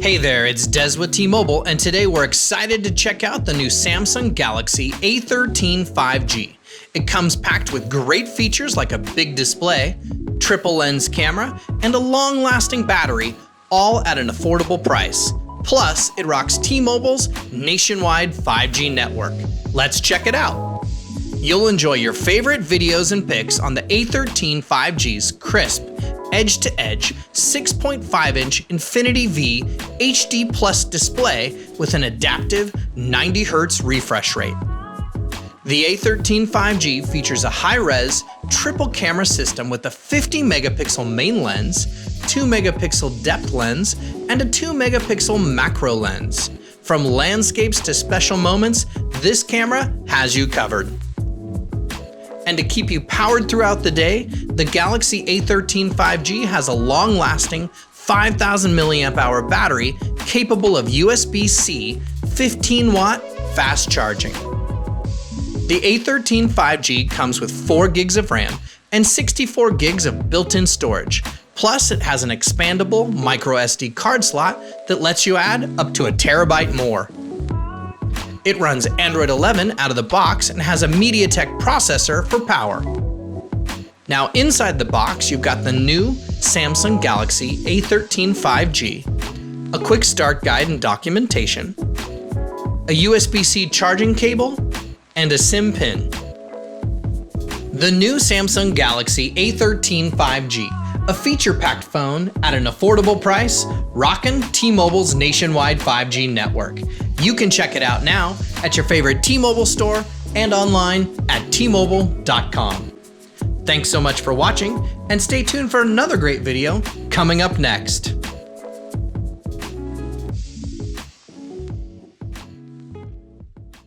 Hey there, it's Des with T-Mobile, and today we're excited to check out the new Samsung Galaxy A13 5G. It comes packed with great features like a big display, triple lens camera, and a long-lasting battery, all at an affordable price. Plus, it rocks T-Mobile's nationwide 5G network. Let's check it out. You'll enjoy your favorite videos and pics on the A13 5G's crisp, edge-to-edge 6.5-inch Infinity V HD Plus display with an adaptive 90Hz refresh rate. The A13 5G features a high-res triple camera system with a 50-megapixel main lens, 2-megapixel depth lens, and a 2-megapixel macro lens. From landscapes to special moments, this camera has you covered. And to keep you powered throughout the day, the Galaxy A13 5G has a long-lasting 5,000 mAh battery capable of USB-C 15-watt fast charging. The A13 5G comes with 4 gigs of RAM and 64 gigs of built-in storage. Plus, it has an expandable micro SD card slot that lets you add up to a terabyte more. It runs Android 11 out of the box and has a Mediatek processor for power. Now inside the box, you've got the new Samsung Galaxy A13 5G, a quick start guide and documentation, a USB-C charging cable, and a SIM pin. The new Samsung Galaxy A13 5G, a feature-packed phone at an affordable price, rockin' T-Mobile's nationwide 5G network. You can check it out now at your favorite T-Mobile store and online at T-Mobile.com. Thanks so much for watching, and stay tuned for another great video coming up next.